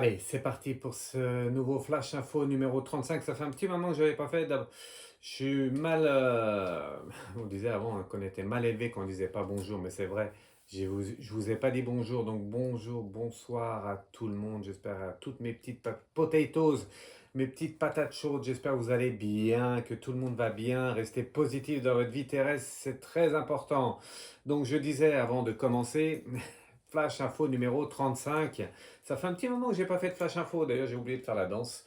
Allez, c'est parti pour ce nouveau Flash Info numéro 35. Ça fait un petit moment que je n'avais pas fait. Je suis mal. On disait avant hein, qu'on était mal élevé, qu'on ne disait pas bonjour, mais c'est vrai. Je vous ai pas dit bonjour, donc bonjour, bonsoir à tout le monde. J'espère à toutes mes petites potatoes, mes petites patates chaudes. J'espère que vous allez bien, que tout le monde va bien. Restez positif dans votre vie terrestre, c'est très important. Donc je disais avant de commencer, Flash Info numéro 35. Ça fait un petit moment que j'ai pas fait de Flash Info. D'ailleurs, j'ai oublié de faire la danse.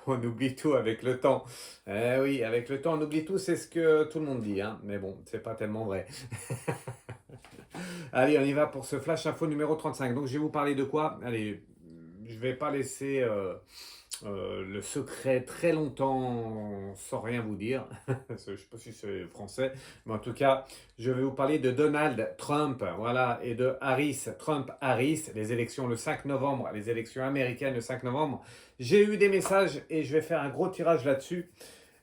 On oublie tout avec le temps. Eh oui, avec le temps, on oublie tout, c'est ce que tout le monde dit, hein. Mais bon, c'est pas tellement vrai. Allez, on y va pour ce Flash Info numéro 35. Donc, je vais vous parler de quoi? Allez, je vais pas laisser le secret très longtemps sans rien vous dire. Je ne sais pas si c'est français, mais en tout cas, je vais vous parler de Donald Trump, voilà, et de Harris, Trump-Harris, les élections le 5 novembre, les élections américaines le 5 novembre. J'ai eu des messages et je vais faire un gros tirage là-dessus.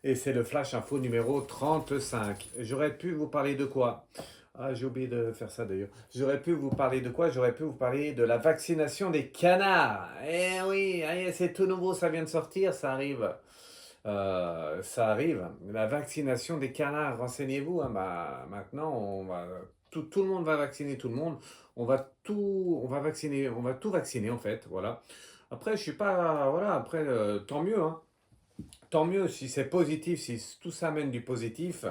Et c'est le Flash Info numéro 35. J'aurais pu vous parler de quoi? Ah, j'ai oublié de faire ça d'ailleurs. J'aurais pu vous parler de quoi? J'aurais pu vous parler de la vaccination des canards. Eh oui, c'est tout nouveau, ça vient de sortir, ça arrive. Ça arrive. La vaccination des canards, renseignez-vous. Hein, bah, maintenant, tout le monde va vacciner tout le monde. On va vacciner, on va tout vacciner en fait. Voilà. Après, je suis pas, voilà. Après, tant mieux. Hein. Tant mieux si c'est positif, si tout ça amène du positif,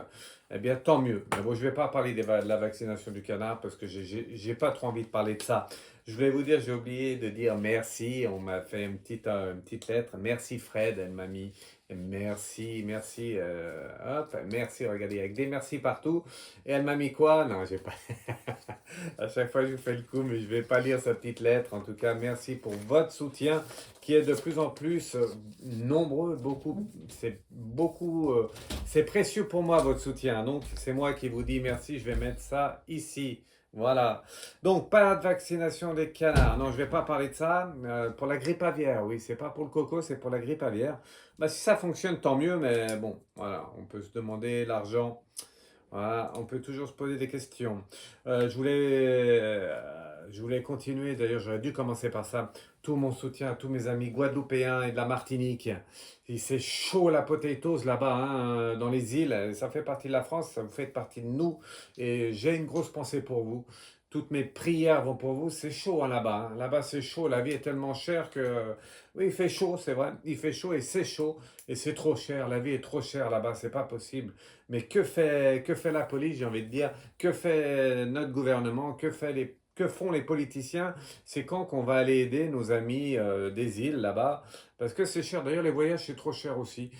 eh bien tant mieux. Mais bon, je ne vais pas parler de la vaccination du canard parce que j'ai pas trop envie de parler de ça. Je voulais vous dire, j'ai oublié de dire merci. On m'a fait une petite lettre. Merci Fred, elle m'a mis merci, merci. Hop, merci, regardez, avec des merci partout. Et elle m'a mis quoi? Non, j'ai pas. À chaque fois, je vous fais le coup, mais je ne vais pas lire sa petite lettre. En tout cas, merci pour votre soutien qui est de plus en plus nombreux, c'est précieux pour moi votre soutien. Donc c'est moi qui vous dis merci, je vais mettre ça ici. Voilà. Donc pas de vaccination des canards. Non, je vais pas parler de ça. Pour la grippe aviaire, oui, c'est pas pour le coco, c'est pour la grippe aviaire. Bah, si ça fonctionne, tant mieux, mais bon, voilà, on peut se demander l'argent. Voilà, on peut toujours se poser des questions. Je voulais continuer, d'ailleurs j'aurais dû commencer par ça. Tout mon soutien à tous mes amis guadeloupéens et de la Martinique. Et c'est chaud la potatoes là-bas, hein, dans les îles. Ça fait partie de la France, ça vous fait partie de nous. Et j'ai une grosse pensée pour vous. Toutes mes prières vont pour vous. C'est chaud hein, là-bas. Hein. Là-bas c'est chaud. La vie est tellement chère que... Oui, il fait chaud, c'est vrai. Il fait chaud et c'est chaud. Et c'est trop cher. La vie est trop chère là-bas. C'est pas possible. Mais que fait la police, j'ai envie de dire? Que fait notre gouvernement? Que font les politiciens? C'est quand qu'on va aller aider nos amis des îles là-bas? Parce que c'est cher. D'ailleurs, les voyages, c'est trop cher aussi.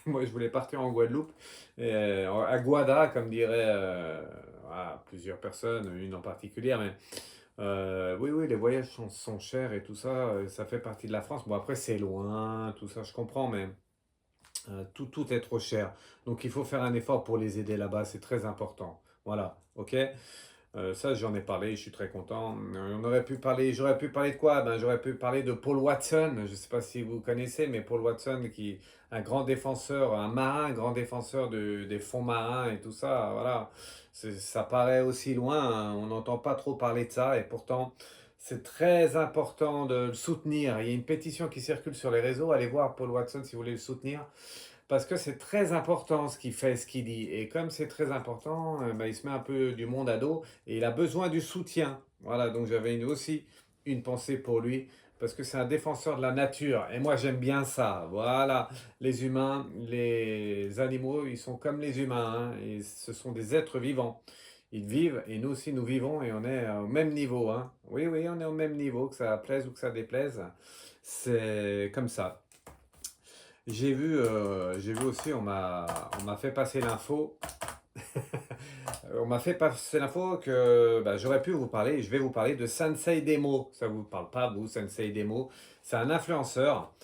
Moi, je voulais partir en Guadeloupe, à Guada, comme diraient plusieurs personnes, une en particulier. Mais oui, oui, les voyages sont chers et tout ça. Ça fait partie de la France. Bon, après, c'est loin, tout ça, je comprends, mais tout est trop cher. Donc il faut faire un effort pour les aider là-bas, c'est très important. Voilà, ok? Ça, j'en ai parlé, je suis très content. J'aurais pu parler de quoi? Ben, j'aurais pu parler de Paul Watson. Je ne sais pas si vous connaissez, mais Paul Watson, qui un grand défenseur, un marin, grand défenseur des fonds marins et tout ça. Voilà, ça paraît aussi loin. Hein, on n'entend pas trop parler de ça, et pourtant, c'est très important de le soutenir. Il y a une pétition qui circule sur les réseaux. Allez voir Paul Watson si vous voulez le soutenir. Parce que c'est très important ce qu'il fait, ce qu'il dit. Et comme c'est très important, ben, il se met un peu du monde à dos et il a besoin du soutien. Voilà, donc aussi une pensée pour lui parce que c'est un défenseur de la nature. Et moi, j'aime bien ça. Voilà, les humains, les animaux, ils sont comme les humains. Hein, et ce sont des êtres vivants. Ils vivent et nous aussi, nous vivons et on est au même niveau. Hein. Oui, oui, on est au même niveau, que ça plaise ou que ça déplaise. C'est comme ça. J'ai vu aussi, on m'a fait passer l'info. On m'a fait passer l'info que bah, j'aurais pu vous parler, je vais vous parler de Sensei Demo. Ça vous parle pas, vous, Sensei Demo? C'est un influenceur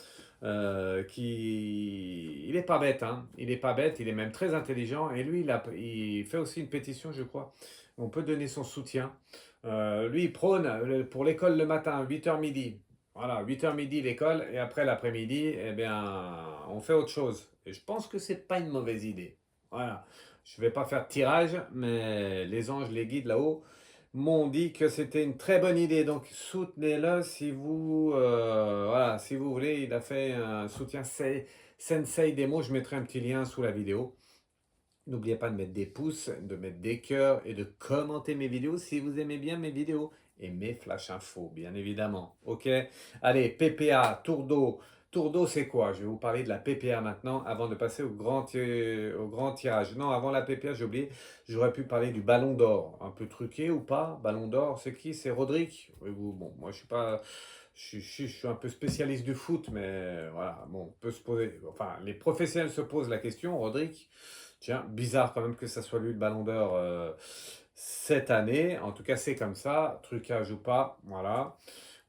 il est pas bête, hein. Il est pas bête, il est même très intelligent. Et lui, il fait aussi une pétition, je crois. On peut donner son soutien. Lui, il prône pour l'école le matin, 8h midi. Voilà, 8h midi l'école, et après l'après-midi, eh bien, on fait autre chose. Et je pense que c'est pas une mauvaise idée. Voilà. Je vais pas faire de tirage, mais les anges, les guides là-haut m'ont dit que c'était une très bonne idée. Donc soutenez-le si vous, voilà, si vous voulez. Il a fait un soutien Sensei Demo. Je mettrai un petit lien sous la vidéo. N'oubliez pas de mettre des pouces, de mettre des cœurs et de commenter mes vidéos si vous aimez bien mes vidéos et mes flash infos, bien évidemment. Ok? Allez, PPA, tour d'eau. Tour d'eau, c'est quoi? Je vais vous parler de la PPA maintenant avant de passer au grand tirage. Non, avant la PPA, j'ai oublié, j'aurais pu parler du ballon d'or. Un peu truqué ou pas? Ballon d'or, c'est qui? C'est Rodrigue? Oui, bon, moi, je suis pas. Je suis un peu spécialiste du foot, mais voilà, bon, on peut se poser. Enfin, les professionnels se posent la question, Rodrigue. Tiens, bizarre quand même que ça soit lui le ballon d'or cette année. En tout cas, c'est comme ça. Trucage ou pas, voilà.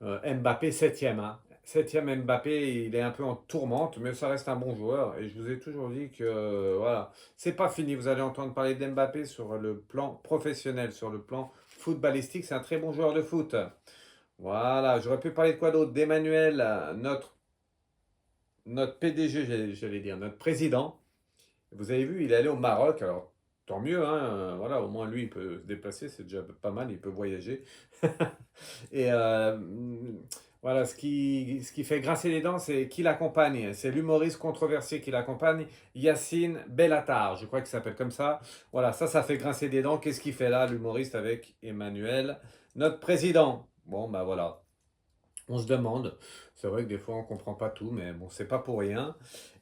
Mbappé, septième. Hein. Septième Mbappé, il est un peu en tourmente, mais ça reste un bon joueur. Et je vous ai toujours dit que voilà, c'est pas fini. Vous allez entendre parler d'Mbappé sur le plan professionnel, sur le plan footballistique. C'est un très bon joueur de foot. Voilà, j'aurais pu parler de quoi d'autre? D'Emmanuel, notre PDG, j'allais dire, notre président. Vous avez vu, il est allé au Maroc, alors tant mieux, hein, voilà, au moins lui, il peut se déplacer, c'est déjà pas mal, il peut voyager. Et voilà, ce qui fait grincer les dents, c'est qui l'accompagne. C'est l'humoriste controversé qui l'accompagne, Yacine Bellatar, je crois qu'il s'appelle comme ça. Voilà, ça fait grincer des dents. Qu'est-ce qu'il fait là, l'humoriste, avec Emmanuel, notre président? Bon, bah voilà. On se demande, c'est vrai que des fois on ne comprend pas tout, mais bon, c'est pas pour rien.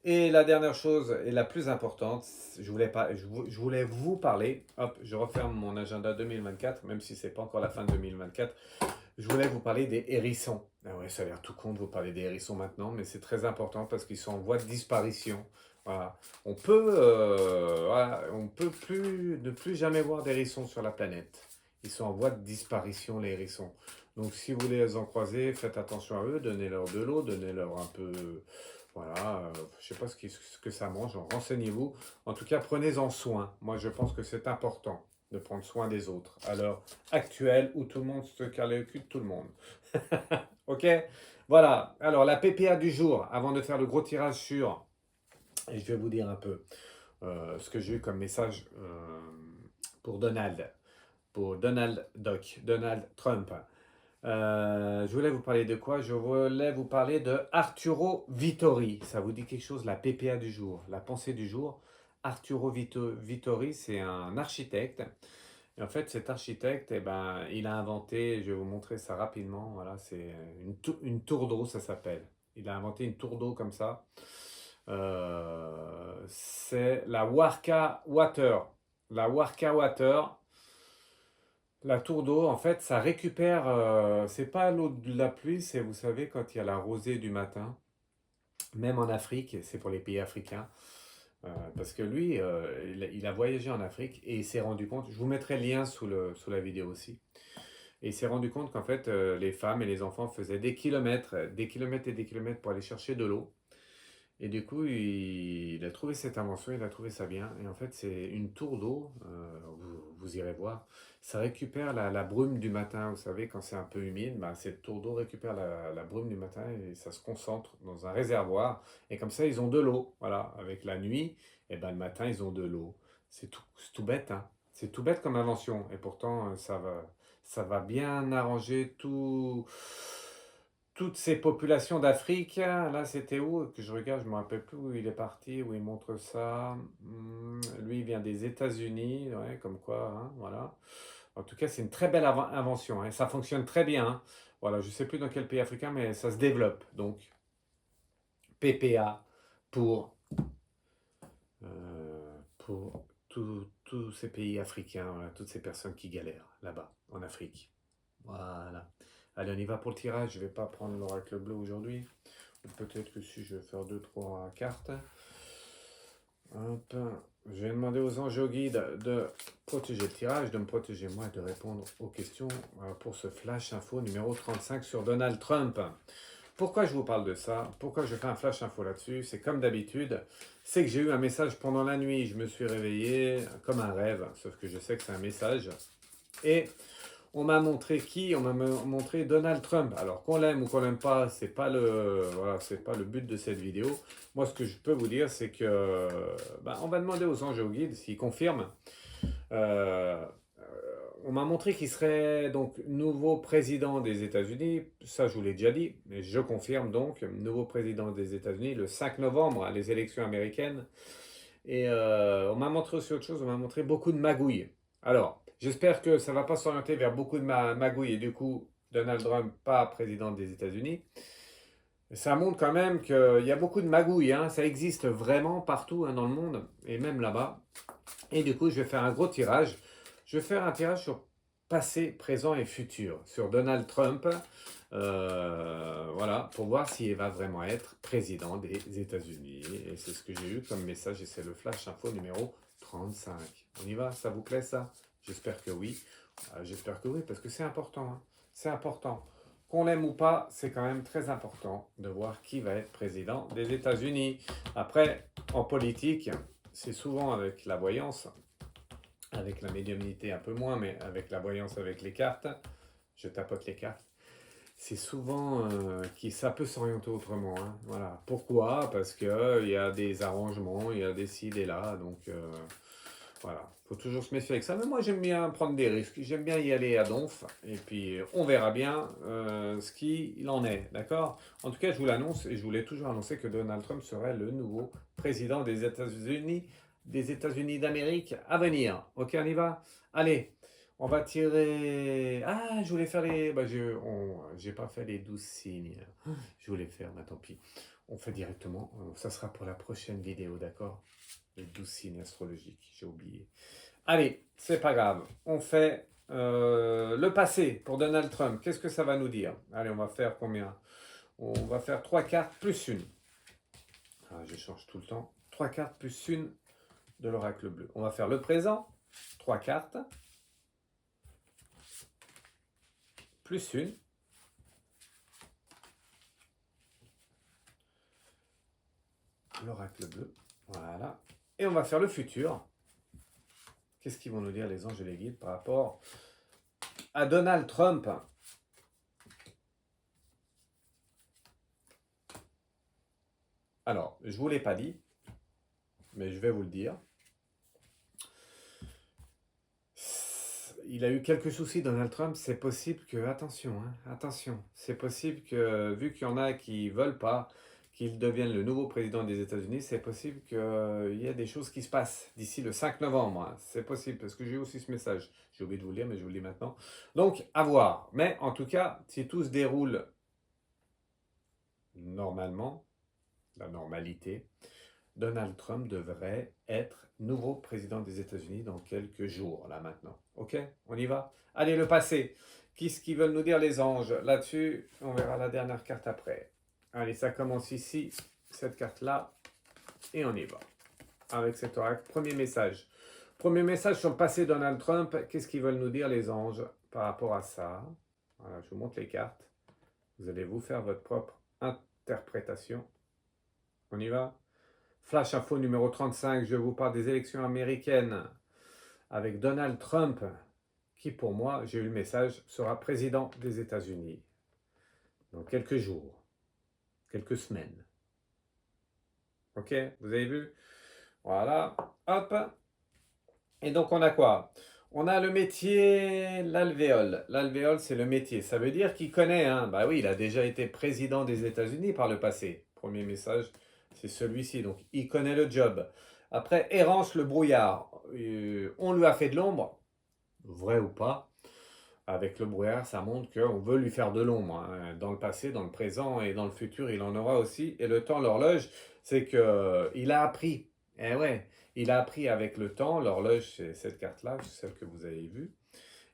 Et la dernière chose, et la plus importante, je voulais vous parler, hop, je referme mon agenda 2024, même si c'est pas encore la fin de 2024, je voulais vous parler des hérissons. Ah ouais, ça a l'air tout con de vous parler des hérissons maintenant, mais c'est très important parce qu'ils sont en voie de disparition. Voilà. Voilà, on peut plus, ne plus jamais voir d'hérissons sur la planète. Ils sont en voie de disparition, les hérissons. Donc, si vous voulez les en croiser, faites attention à eux, donnez-leur de l'eau, donnez-leur un peu, voilà, je sais pas ce que ça mange, renseignez-vous. En tout cas, prenez-en soin. Moi, je pense que c'est important de prendre soin des autres à l'heure actuelle où tout le monde se cale le cul de tout le monde. Ok? Voilà. Alors, la PPA du jour, avant de faire le gros tirage sur, et je vais vous dire un peu ce que j'ai eu comme message pour Donald Trump. Je voulais vous parler de quoi? Je voulais vous parler de Arturo Vittori. Ça vous dit quelque chose, la PPA du jour, la pensée du jour? Vittori, c'est un architecte. Et en fait, cet architecte, eh ben, il a inventé, je vais vous montrer ça rapidement, voilà, c'est une tour d'eau, ça s'appelle. Il a inventé une tour d'eau comme ça. C'est la Warka Water. La Warka Water. La tour d'eau, en fait, ça récupère, c'est pas l'eau de la pluie, c'est, vous savez, quand il y a la rosée du matin, même en Afrique, c'est pour les pays africains, parce que lui, il a voyagé en Afrique et il s'est rendu compte, je vous mettrai le lien sous la vidéo aussi, et il s'est rendu compte qu'en fait, les femmes et les enfants faisaient des kilomètres et des kilomètres pour aller chercher de l'eau. Et du coup, il a trouvé cette invention, il a trouvé ça bien. Et en fait, c'est une tour d'eau, vous irez voir. Ça récupère la brume du matin, vous savez, quand c'est un peu humide, bah, cette tour d'eau récupère la brume du matin et ça se concentre dans un réservoir. Et comme ça, ils ont de l'eau. Voilà, avec la nuit, et ben, le matin, ils ont de l'eau. C'est tout bête, hein. C'est tout bête comme invention. Et pourtant, ça va bien arranger toutes ces populations d'Afrique. Là, c'était où? Que je regarde, je ne me rappelle plus où il est parti, où il montre ça. Lui, il vient des États-Unis, ouais, comme quoi, hein, voilà. En tout cas, c'est une très belle invention, hein, ça fonctionne très bien. Hein. Voilà, je ne sais plus dans quel pays africain, mais ça se développe. Donc, PPA pour, tous ces pays africains, voilà, toutes ces personnes qui galèrent là-bas, en Afrique. Voilà. Allez, on y va pour le tirage. Je ne vais pas prendre l'oracle bleu aujourd'hui. Peut-être que si je vais faire 2-3 cartes. Hop. Je vais demander aux anges et aux guides de protéger le tirage, de me protéger moi et de répondre aux questions pour ce flash info numéro 35 sur Donald Trump. Pourquoi je vous parle de ça? Pourquoi je fais un flash info là-dessus? C'est comme d'habitude, c'est que j'ai eu un message pendant la nuit. Je me suis réveillé comme un rêve, sauf que je sais que c'est un message. Et on m'a montré qui? On m'a montré Donald Trump. Alors qu'on l'aime ou qu'on l'aime pas, c'est pas voilà, c'est pas le but de cette vidéo. Moi, ce que je peux vous dire, c'est que on va demander aux anges et aux guides s'ils confirment. on m'a montré qu'il serait donc nouveau président des États-Unis. Ça, je vous l'ai déjà dit, mais je confirme donc, nouveau président des États-Unis le 5 novembre, les élections américaines. Et on m'a montré aussi autre chose, on m'a montré beaucoup de magouilles. Alors, j'espère que ça ne va pas s'orienter vers beaucoup de magouilles et du coup, Donald Trump pas président des États-Unis. Ça montre quand même qu'il y a beaucoup de magouilles, hein. Ça existe vraiment partout, hein, dans le monde et même là-bas. Et du coup, je vais faire un gros tirage. Je vais faire un tirage sur passé, présent et futur, sur Donald Trump, voilà, pour voir s'il va vraiment être président des États-Unis. Et c'est ce que j'ai eu comme message, et c'est le Flash Info numéro 35. On y va? Ça vous plaît ça? J'espère que oui. J'espère que oui, parce que c'est important, hein. C'est important. Qu'on l'aime ou pas, c'est quand même très important de voir qui va être président des États-Unis. Après, en politique, c'est souvent avec la voyance, avec la médiumnité un peu moins, mais avec la voyance, avec les cartes, je tapote les cartes, c'est souvent qui ça peut s'orienter autrement, hein. Voilà. Pourquoi? Parce que il y a des arrangements, il y a des ci, des là, donc voilà. Faut toujours se méfier avec ça. Mais moi, j'aime bien prendre des risques. J'aime bien y aller à donf. Et puis, on verra bien ce qu'il en est. D'accord? En tout cas, je vous l'annonce et je vous l'ai toujours annoncé que Donald Trump serait le nouveau président des États-Unis d'Amérique à venir. Ok, on y va? Allez, on va tirer. Ah, je voulais faire les. Bah, j'ai pas fait les 12 signes. Je voulais faire, mais tant pis. On fait directement. Ça sera pour la prochaine vidéo, d'accord? Les 12 signes astrologiques, j'ai oublié. Allez, c'est pas grave. On fait le passé pour Donald Trump. Qu'est-ce que ça va nous dire? Allez, on va faire combien? On va faire 3 cartes plus une. Ah, je change tout le temps. 3 cartes plus une de l'oracle bleu. On va faire le présent. 3 cartes. Plus une. L'oracle bleu. Voilà. Et on va faire le futur. Qu'est-ce qu'ils vont nous dire les anges et les guides par rapport à Donald Trump? Alors, je ne vous l'ai pas dit, mais je vais vous le dire. Il a eu quelques soucis, Donald Trump. C'est possible que, attention, hein, attention, c'est possible que, vu qu'il y en a qui ne veulent pas qu'il devienne le nouveau président des États-Unis, c'est possible qu'il y ait des choses qui se passent d'ici le 5 novembre, hein. C'est possible, parce que j'ai eu aussi ce message. J'ai oublié de vous le lire, mais je vous le lis maintenant. Donc, à voir. Mais en tout cas, si tout se déroule normalement, la normalité, Donald Trump devrait être nouveau président des États-Unis dans quelques jours, là maintenant. Ok? On y va? Allez, le passé. Qu'est-ce qu'ils veulent nous dire les anges? Là-dessus, on verra la dernière carte après. Allez, ça commence ici, cette carte-là, et on y va. Avec cet oracle, premier message. Premier message sur le passé Donald Trump. Qu'est-ce qu'ils veulent nous dire les anges par rapport à ça? Voilà, je vous montre les cartes. Vous allez vous faire votre propre interprétation. On y va? Flash Info numéro 35, je vous parle des élections américaines avec Donald Trump, qui pour moi, j'ai eu le message, sera président des États-Unis dans quelques jours, quelques semaines. Ok, vous avez vu? Voilà, hop. Et donc on a quoi? On a le métier, l'alvéole. L'alvéole, c'est le métier. Ça veut dire qu'il connaît, hein? Bah oui, il a déjà été président des États-Unis par le passé. Premier message, c'est celui-ci. Donc, il connaît le job. Après, errance le brouillard. On lui a fait de l'ombre, vrai ou pas. Avec le brouillard, ça montre qu'on veut lui faire de l'ombre, hein. Dans le passé, dans le présent et dans le futur, il en aura aussi. Et le temps, l'horloge, c'est qu'il a appris. Eh ouais, il a appris avec le temps. L'horloge, c'est cette carte-là, celle que vous avez vue.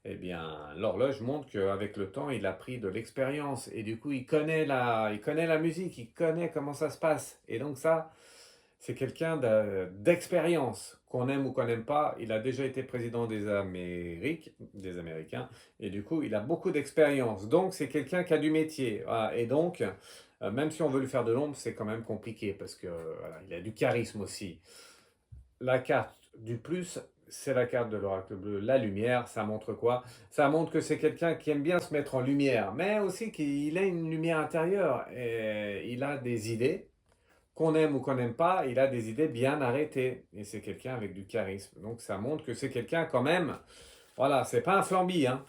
Eh bien, l'horloge montre qu'avec le temps, il a pris de l'expérience. Et du coup, il connaît la musique, il connaît comment ça se passe. Et donc ça, c'est quelqu'un d'expérience. Qu'on aime ou qu'on n'aime pas, il a déjà été président des Américains. Et du coup, il a beaucoup d'expérience. Donc, c'est quelqu'un qui a du métier. Voilà. Et donc, même si on veut lui faire de l'ombre, c'est quand même compliqué parce que voilà, il a du charisme aussi. La carte du plus, c'est la carte de l'oracle bleu, la lumière. Ça montre quoi? Ça montre que c'est quelqu'un qui aime bien se mettre en lumière, mais aussi qu'il a une lumière intérieure. Et il a des idées, qu'on aime ou qu'on n'aime pas, il a des idées bien arrêtées. Et c'est quelqu'un avec du charisme. Donc ça montre que c'est quelqu'un quand même Voilà, c'est pas un flambi, hein.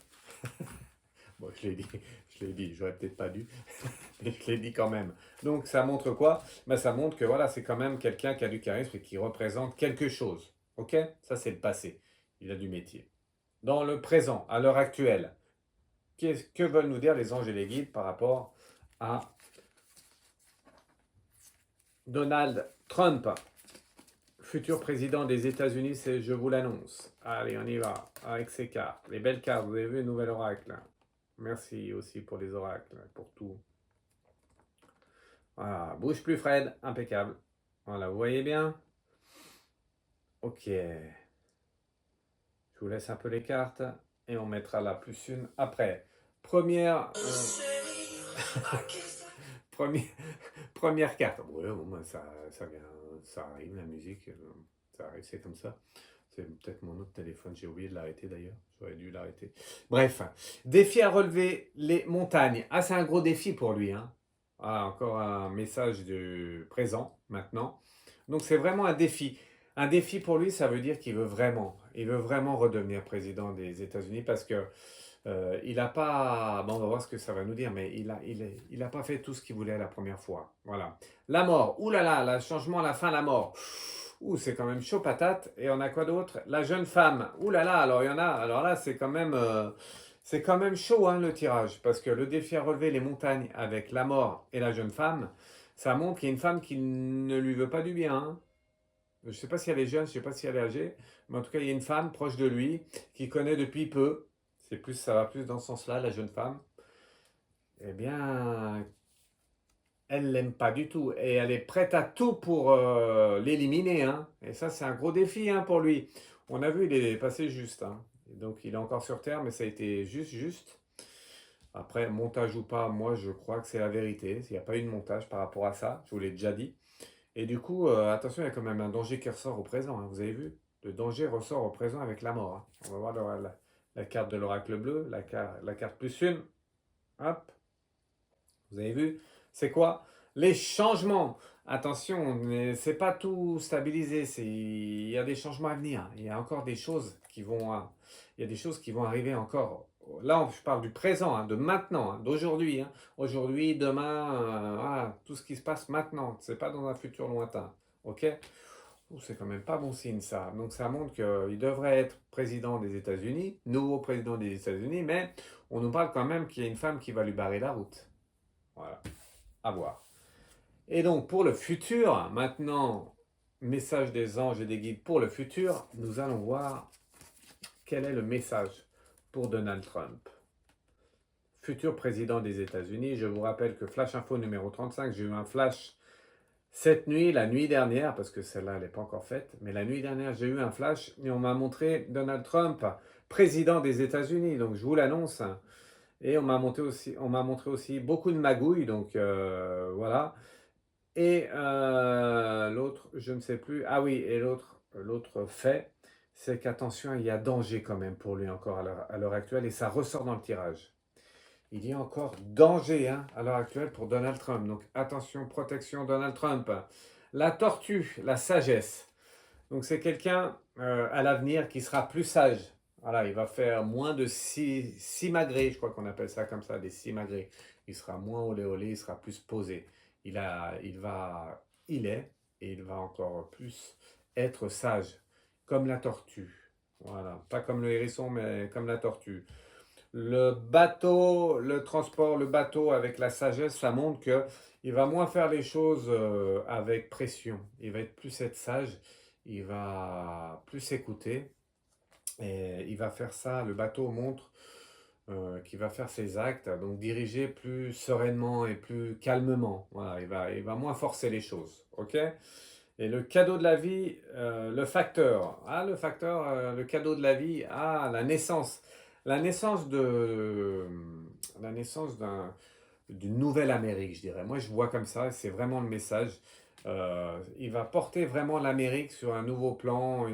Bon, je l'ai dit, j'aurais peut-être pas dû, mais je l'ai dit quand même. Donc ça montre quoi? Ben, ça montre que voilà, c'est quand même quelqu'un qui a du charisme et qui représente quelque chose. Ok? Ça, c'est le passé. Il a du métier. Dans le présent, à l'heure actuelle, que veulent nous dire les anges et les guides par rapport à Donald Trump, futur président des États-Unis, c'est je vous l'annonce. Allez, on y va avec ces cartes. Les belles cartes, vous avez vu, nouvel oracle. Merci aussi pour les oracles, pour tout. Voilà, bouge plus Fred, impeccable. Voilà, vous voyez bien? Ok. Je vous laisse un peu les cartes et on mettra la plus une après. Première, première, première carte. Ouais, au moins ça vient, ça arrive la musique, ça arrive, c'est comme ça. C'est peut-être mon autre téléphone, j'ai oublié de l'arrêter d'ailleurs. J'aurais dû l'arrêter. Bref, défi à relever les montagnes. Ah, c'est un gros défi pour lui, hein. Ah, encore un message du présent maintenant. Donc c'est vraiment un défi. Un défi pour lui, ça veut dire il veut vraiment redevenir président des États-Unis parce que il n'a pas, bon, on va voir ce que ça va nous dire, mais il a pas fait tout ce qu'il voulait la première fois. Voilà. La mort, ouh là là, le changement, la fin, la mort. Ouh, c'est quand même chaud patate. Et on a quoi d'autre? La jeune femme. Ouh là là, alors il y en a. Alors là, c'est quand même chaud hein, le tirage, parce que le défi à relever les montagnes avec la mort et la jeune femme, ça montre qu'il y a une femme qui ne lui veut pas du bien, hein. Je ne sais pas si elle est jeune, je ne sais pas si elle est âgée, mais en tout cas, il y a une femme proche de lui qui connaît depuis peu. C'est plus, ça va plus dans ce sens-là, la jeune femme. Eh bien, elle l'aime pas du tout et elle est prête à tout pour l'éliminer, hein. Et ça, c'est un gros défi hein, pour lui. On a vu, il est passé juste, hein. Et donc, il est encore sur Terre, mais ça a été juste. Après, montage ou pas, moi, je crois que c'est la vérité. Il n'y a pas eu de montage par rapport à ça, je vous l'ai déjà dit. Et du coup, attention, il y a quand même un danger qui ressort au présent, hein, vous avez vu? Le danger ressort au présent avec la mort, hein. On va voir la carte de l'oracle bleu, la carte plus une. Hop, vous avez vu? C'est quoi? Les changements. Attention, c'est pas tout stabilisé. Il y a des changements à venir. Il y a encore des choses qui vont, il y a des choses qui vont arriver encore. Là, je parle du présent, hein, de maintenant, hein, d'aujourd'hui, hein. Aujourd'hui, demain, voilà, tout ce qui se passe maintenant. C'est pas dans un futur lointain. Ok? Oh, c'est quand même pas bon signe ça. Donc ça montre qu'il devrait être président des États-Unis, nouveau président des États-Unis, mais on nous parle quand même qu'il y a une femme qui va lui barrer la route. Voilà, à voir. Et donc pour le futur, maintenant, message des anges et des guides pour le futur, nous allons voir quel est le message pour Donald Trump, futur président des États-Unis. Je vous rappelle que Flash Info numéro 35, j'ai eu un flash cette nuit, la nuit dernière, parce que celle-là, elle n'est pas encore faite, mais la nuit dernière, j'ai eu un flash et on m'a montré Donald Trump, président des États-Unis. Donc je vous l'annonce. Et on m'a montré aussi beaucoup de magouilles, donc voilà. Et l'autre, je ne sais plus. Ah oui, et l'autre fait, c'est qu'attention, il y a danger quand même pour lui encore à l'heure actuelle, et ça ressort dans le tirage. Il y a encore danger hein, à l'heure actuelle pour Donald Trump. Donc attention, protection Donald Trump. La tortue, la sagesse. Donc c'est quelqu'un à l'avenir qui sera plus sage. Voilà, il va faire moins de simagrées, je crois qu'on appelle ça comme ça, des simagrées. Il sera moins olé olé, il sera plus posé. Il est, et il va encore plus être sage, comme la tortue. Voilà, pas comme le hérisson, mais comme la tortue. Le bateau, le transport, le bateau avec la sagesse, ça montre que il va moins faire les choses avec pression. Il va être sage, il va plus écouter et il va faire ça. Le bateau montre qu'il va faire ses actes, donc diriger plus sereinement et plus calmement. Voilà, il va moins forcer les choses. Ok? Et le cadeau de la vie, le facteur. Ah, le cadeau de la vie. Ah, la naissance. La naissance de, la naissance d'une nouvelle Amérique, je dirais. Moi, je vois comme ça, c'est vraiment le message. Il va porter vraiment l'Amérique sur un nouveau plan.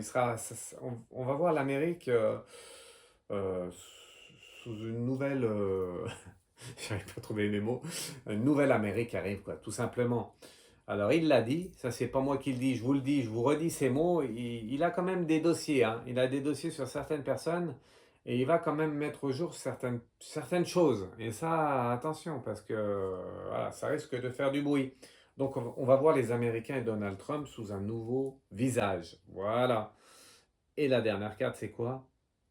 On va voir l'Amérique euh, sous une nouvelle, j'arrive pas à trouver mes mots, une nouvelle Amérique arrive, quoi, tout simplement. Alors il l'a dit, ça c'est pas moi qui le dis, je vous le dis, je vous redis ces mots, il a quand même des dossiers, hein. Il a des dossiers sur certaines personnes et il va quand même mettre au jour certaines choses. Et ça, attention, parce que voilà, ça risque de faire du bruit. Donc on va voir les Américains et Donald Trump sous un nouveau visage. Voilà. Et la dernière carte, c'est quoi?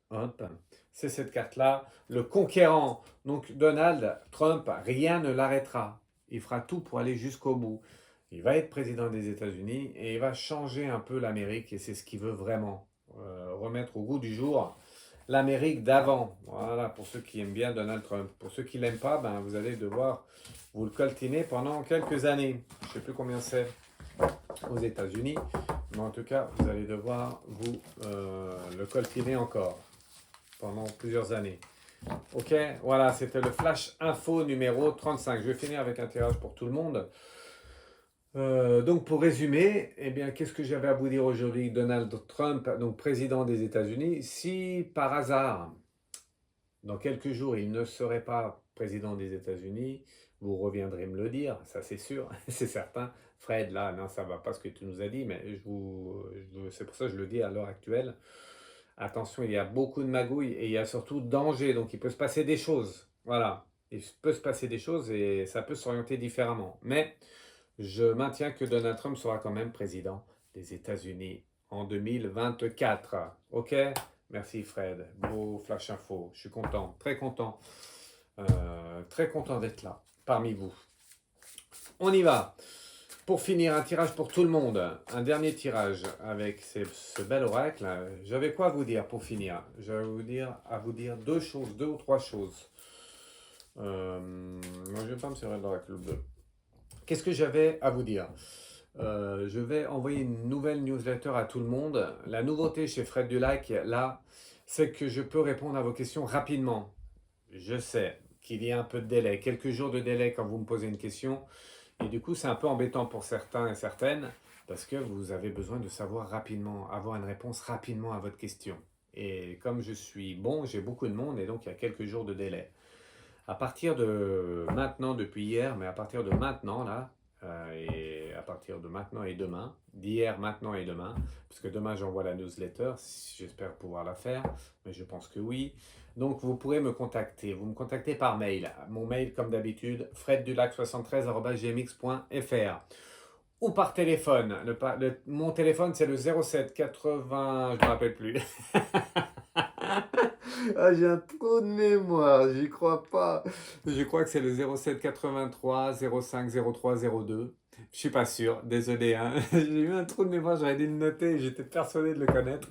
Hop, c'est cette carte-là, le conquérant. Donc Donald Trump, rien ne l'arrêtera. Il fera tout pour aller jusqu'au bout. Il va être président des États-Unis et il va changer un peu l'Amérique et c'est ce qu'il veut vraiment. Remettre au goût du jour l'Amérique d'avant. Voilà, pour ceux qui aiment bien Donald Trump. Pour ceux qui ne l'aiment pas, ben, vous allez devoir vous le coltiner pendant quelques années. Je ne sais plus combien c'est aux États-Unis, mais en tout cas, vous allez devoir vous le coltiner encore pendant plusieurs années. Ok, voilà, c'était le Flash Info numéro 35. Je vais finir avec un tirage pour tout le monde. Donc pour résumer, eh bien, qu'est-ce que j'avais à vous dire aujourd'hui? Donald Trump, donc président des États-Unis, si par hasard, dans quelques jours, il ne serait pas président des États-Unis, vous reviendrez me le dire, ça c'est sûr, c'est certain. Fred, là, non, ça ne va pas ce que tu nous as dit, mais c'est pour ça que je le dis à l'heure actuelle. Attention, il y a beaucoup de magouilles et il y a surtout danger, donc il peut se passer des choses. Voilà, il peut se passer des choses et ça peut s'orienter différemment. Mais je maintiens que Donald Trump sera quand même président des États-Unis en 2024. Ok? Merci Fred. Beau flash info. Je suis content, très content d'être là parmi vous. On y va. Pour finir, un tirage pour tout le monde. Un dernier tirage avec ce bel oracle. J'avais quoi à vous dire pour finir? J'avais à vous dire deux ou trois choses. Moi, je vais pas me servir de l'oracle bleu. Qu'est-ce que j'avais à vous dire? Je vais envoyer une nouvelle newsletter à tout le monde. La nouveauté chez Fred Dulac, là, c'est que je peux répondre à vos questions rapidement. Je sais qu'il y a un peu de délai, quelques jours de délai quand vous me posez une question. Et du coup, c'est un peu embêtant pour certains et certaines, parce que vous avez besoin de savoir rapidement, avoir une réponse rapidement à votre question. Et comme je suis bon, j'ai beaucoup de monde, et donc il y a quelques jours de délai. À partir de maintenant, depuis hier, mais à partir de maintenant, là, et à partir de maintenant et demain, d'hier, maintenant et demain, parce que demain j'envoie la newsletter, j'espère pouvoir la faire, mais je pense que oui. Donc vous pourrez me contacter, vous me contactez par mail. Mon mail, comme d'habitude, freddulac73@gmx.fr ou par téléphone. Mon téléphone, c'est le 07 80, je ne me rappelle plus. Ah, j'ai un trou de mémoire, j'y crois pas. Je crois que c'est le 07 83 05 03 02. Je suis pas sûr, désolé, hein. J'ai eu un trou de mémoire, j'aurais dû le noter, j'étais persuadé de le connaître.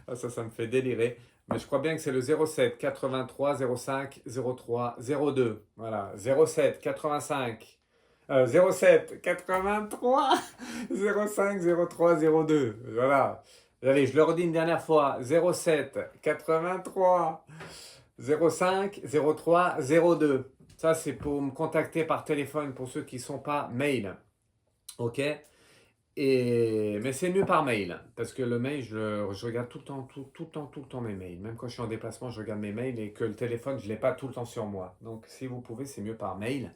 Ah, ça me fait délirer. Mais je crois bien que c'est le 07 83 05 03 02. Voilà, 07 85. 07 83 05 03 02. Voilà. Allez, je le redis une dernière fois. 07 83 05 03 02. Ça, c'est pour me contacter par téléphone pour ceux qui ne sont pas mail. Ok? Mais c'est mieux par mail. Parce que le mail, je regarde tout le temps mes mails. Même quand je suis en déplacement, je regarde mes mails et que le téléphone, je ne l'ai pas tout le temps sur moi. Donc, si vous pouvez, c'est mieux par mail.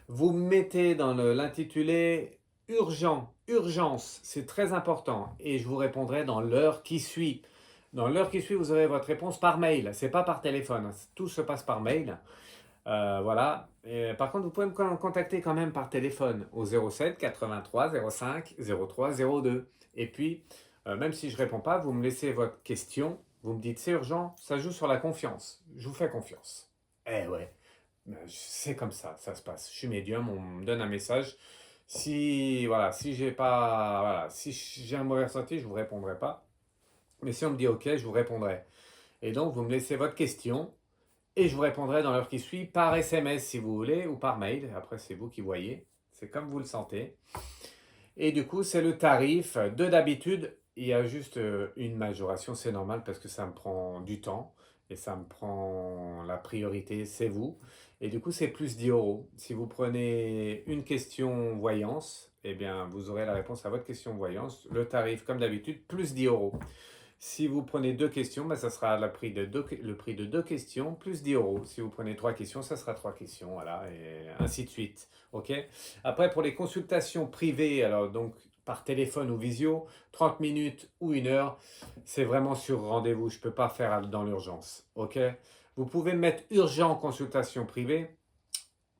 Vous mettez dans l'intitulé urgent, urgence, c'est très important. Et je vous répondrai dans l'heure qui suit. Dans l'heure qui suit, vous aurez votre réponse par mail. C'est pas par téléphone. Tout se passe par mail. Voilà. Et, par contre, vous pouvez me contacter quand même par téléphone au 07 83 05 03 02. Et puis, même si je ne réponds pas, vous me laissez votre question. Vous me dites c'est urgent, ça joue sur la confiance. Je vous fais confiance. Eh ouais. Ben, c'est comme ça se passe. Je suis médium, on me donne un message. Si voilà, si j'ai pas voilà, si j'ai un mauvais ressenti, je vous répondrai pas. Mais si on me dit OK, je vous répondrai. Et donc vous me laissez votre question et je vous répondrai dans l'heure qui suit par SMS si vous voulez ou par mail. Après c'est vous qui voyez. C'est comme vous le sentez. Et du coup, c'est le tarif de d'habitude. Il y a juste une majoration, c'est normal parce que ça me prend du temps et ça me prend la priorité, c'est vous. Et du coup, c'est plus 10 euros. Si vous prenez une question voyance, eh bien, vous aurez la réponse à votre question voyance. Le tarif, comme d'habitude, plus 10 euros. Si vous prenez deux questions, ben, ça sera le prix de deux questions plus 10 euros. Si vous prenez trois questions, ça sera trois questions, voilà, et ainsi de suite. OK? Après, pour les consultations privées, alors donc par téléphone ou visio, 30 minutes ou 1 heure, c'est vraiment sur rendez-vous. Je ne peux pas faire dans l'urgence. Ok? Vous pouvez mettre urgent consultation privée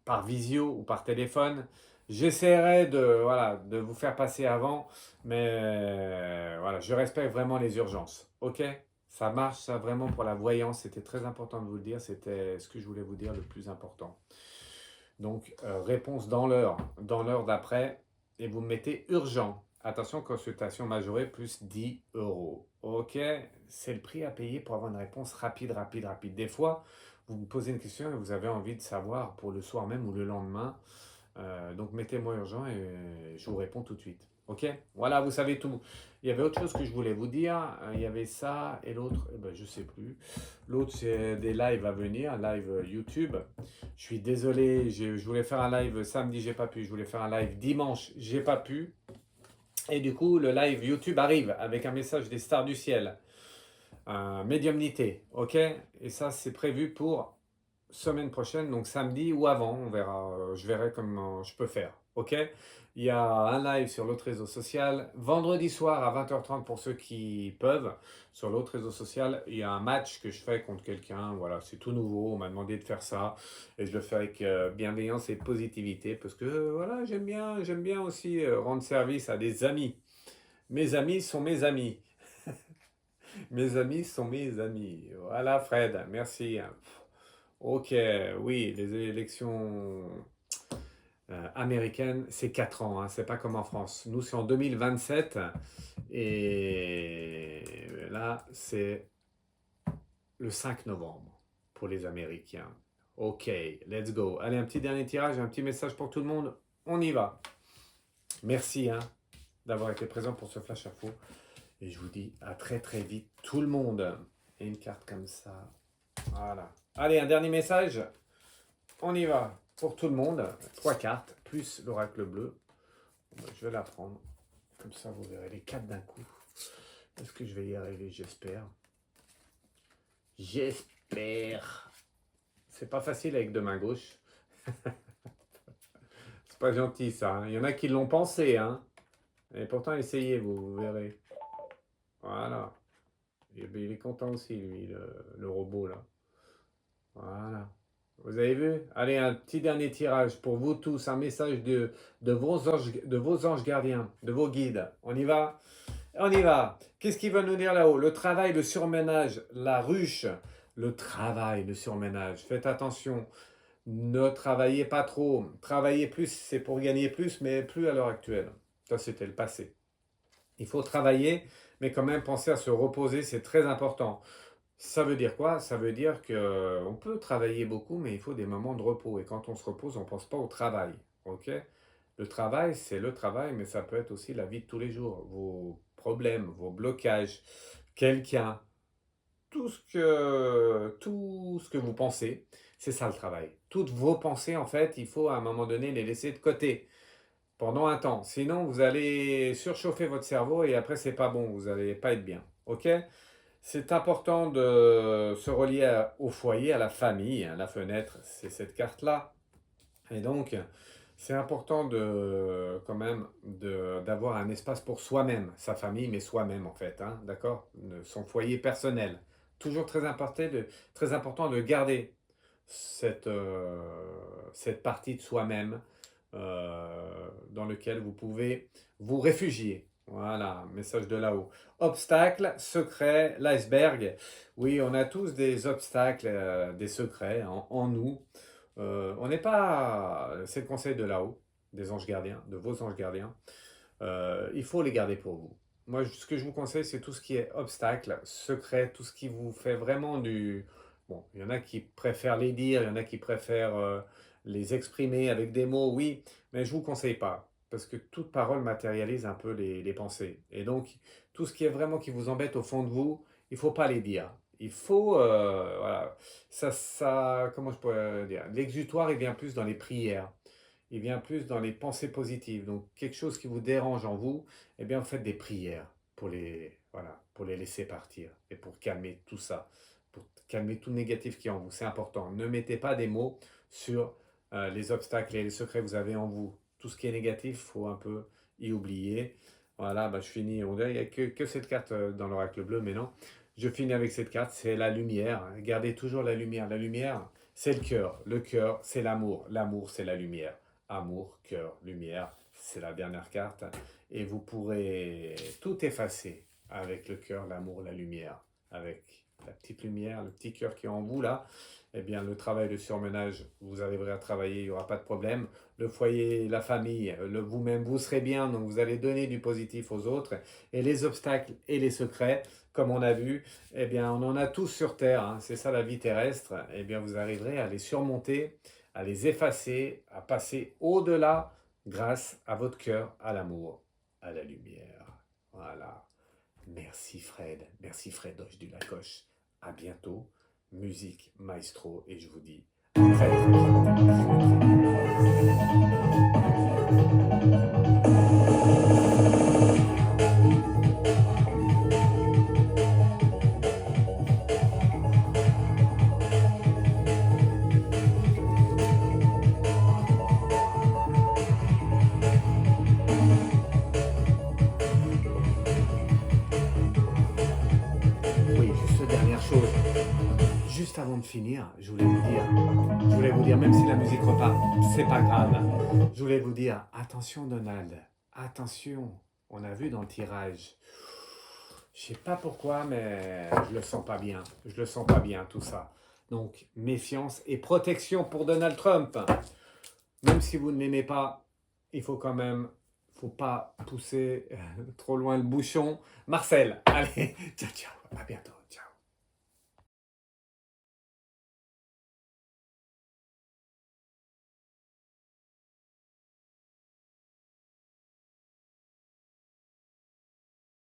par visio ou par téléphone. J'essaierai voilà, de vous faire passer avant, mais voilà, je respecte vraiment les urgences. Ok? Ça marche, ça vraiment pour la voyance. C'était très important de vous le dire. C'était ce que je voulais vous dire le plus important. Donc, réponse dans l'heure d'après, et vous mettez urgent. Attention, consultation majorée plus 10 euros. Ok, c'est le prix à payer pour avoir une réponse rapide, rapide, rapide. Des fois, vous me posez une question et vous avez envie de savoir pour le soir même ou le lendemain. Donc, mettez-moi urgent et je vous réponds tout de suite. Ok, voilà, vous savez tout. Il y avait autre chose que je voulais vous dire. Il y avait ça et l'autre, eh ben, je ne sais plus. L'autre, c'est des lives à venir, live YouTube. Je suis désolé, je voulais faire un live samedi, j'ai pas pu. Je voulais faire un live dimanche, j'ai pas pu. Et du coup, le live YouTube arrive avec un message des stars du ciel. Médiumnité, ok? Et ça, c'est prévu pour semaine prochaine, donc samedi ou avant, on verra. Je verrai comment je peux faire, ok? Il y a un live sur l'autre réseau social. Vendredi soir à 20h30 pour ceux qui peuvent. Sur l'autre réseau social, il y a un match que je fais contre quelqu'un. Voilà, c'est tout nouveau. On m'a demandé de faire ça. Et je le fais avec bienveillance et positivité. Parce que voilà, j'aime bien aussi rendre service à des amis. Mes amis sont mes amis. Mes amis sont mes amis. Voilà, Fred, merci. Ok, oui, les élections américaines, c'est 4 ans, hein, c'est pas comme en France. Nous, c'est en 2027 et là, c'est le 5 novembre pour les Américains. Ok, let's go. Allez, un petit dernier tirage, un petit message pour tout le monde. On y va. Merci hein, d'avoir été présent pour ce Flash Info. Et je vous dis à très très vite, tout le monde. Et une carte comme ça. Voilà. Allez, un dernier message. On y va pour tout le monde. 3 cartes, plus l'oracle bleu. Je vais la prendre. Comme ça, vous verrez les 4 d'un coup. Est-ce que je vais y arriver? J'espère. J'espère. C'est pas facile avec deux mains gauches. C'est pas gentil ça. Hein. Il y en a qui l'ont pensé. Hein. Et pourtant, essayez, vous verrez. Voilà. Il est content aussi, lui, le robot, là. Voilà. Vous avez vu? Allez, un petit dernier tirage pour vous tous. Un message de vos anges gardiens, de vos guides. On y va? On y va. Qu'est-ce qu'il va nous dire là-haut? Le travail, le surménage, la ruche. Le travail, le surménage. Faites attention. Ne travaillez pas trop. Travailler plus, c'est pour gagner plus, mais plus à l'heure actuelle. Ça, c'était le passé. Il faut travailler, mais quand même penser à se reposer, c'est très important. Ça veut dire quoi? Ça veut dire que on peut travailler beaucoup, mais il faut des moments de repos. Et quand on se repose, on ne pense pas au travail. Ok? Le travail, c'est le travail, mais ça peut être aussi la vie de tous les jours. Vos problèmes, vos blocages, quelqu'un, tout ce que vous pensez, c'est ça le travail. Toutes vos pensées, en fait, il faut à un moment donné les laisser de côté pendant un temps. Sinon, vous allez surchauffer votre cerveau et après, c'est pas bon. Vous n'allez pas être bien. Ok? C'est important de se relier au foyer, à la famille. Hein. La fenêtre, c'est cette carte-là. Et donc, c'est important quand même d'avoir un espace pour soi-même, sa famille, mais soi-même en fait. Hein, d'accord? Son foyer personnel. Toujours très important de garder cette partie de soi-même dans lequel vous pouvez vous réfugier. Voilà, message de là-haut. Obstacle, secret, l'iceberg. Oui, on a tous des obstacles, des secrets en nous. On n'est pas. C'est le conseil de là-haut, des anges gardiens, de vos anges gardiens. Il faut les garder pour vous. Moi, ce que je vous conseille, c'est tout ce qui est obstacle, secret, tout ce qui vous fait vraiment du. Bon, il y en a qui préfèrent les dire, il y en a qui préfèrent les exprimer avec des mots, oui, mais je ne vous conseille pas. Parce que toute parole matérialise un peu les pensées. Et donc, tout ce qui est vraiment qui vous embête au fond de vous, il ne faut pas les dire. Il faut, voilà, comment je pourrais dire, l'exutoire, il vient plus dans les prières, il vient plus dans les pensées positives. Donc, quelque chose qui vous dérange en vous, eh bien, vous faites des prières voilà, pour les laisser partir et pour calmer tout ça, pour calmer tout négatif qui est en vous. C'est important. Ne mettez pas des mots sur les obstacles et les secrets que vous avez en vous. Tout ce qui est négatif, il faut un peu y oublier. Voilà, bah, je finis. Il n'y a que cette carte dans l'oracle bleu, mais non. Je finis avec cette carte, c'est la lumière. Gardez toujours la lumière. La lumière, c'est le cœur. Le cœur, c'est l'amour. L'amour, c'est la lumière. Amour, cœur, lumière, c'est la dernière carte. Et vous pourrez tout effacer avec le cœur, l'amour, la lumière. Avec la petite lumière, le petit cœur qui est en vous là. Eh bien, le travail de surmenage, vous arriverez à travailler, il n'y aura pas de problème. Le foyer, la famille, vous-même, vous serez bien, donc vous allez donner du positif aux autres. Et les obstacles et les secrets, comme on a vu, eh bien, on en a tous sur Terre, hein, c'est ça la vie terrestre. Eh bien, vous arriverez à les surmonter, à les effacer, à passer au-delà grâce à votre cœur, à l'amour, à la lumière. Voilà. Merci Fred Doche du Lacoche. À bientôt. Musique Maestro et je vous dis à très Oui, juste dernière chose. Juste avant de finir, je voulais vous dire, même si la musique repart, c'est pas grave. Je voulais vous dire, attention Donald, attention. On a vu dans le tirage. Je sais pas pourquoi, mais je le sens pas bien. Je le sens pas bien tout ça. Donc méfiance et protection pour Donald Trump. Même si vous ne l'aimez pas, il faut quand même, faut pas pousser trop loin le bouchon. Marcel, allez, ciao ciao, à bientôt.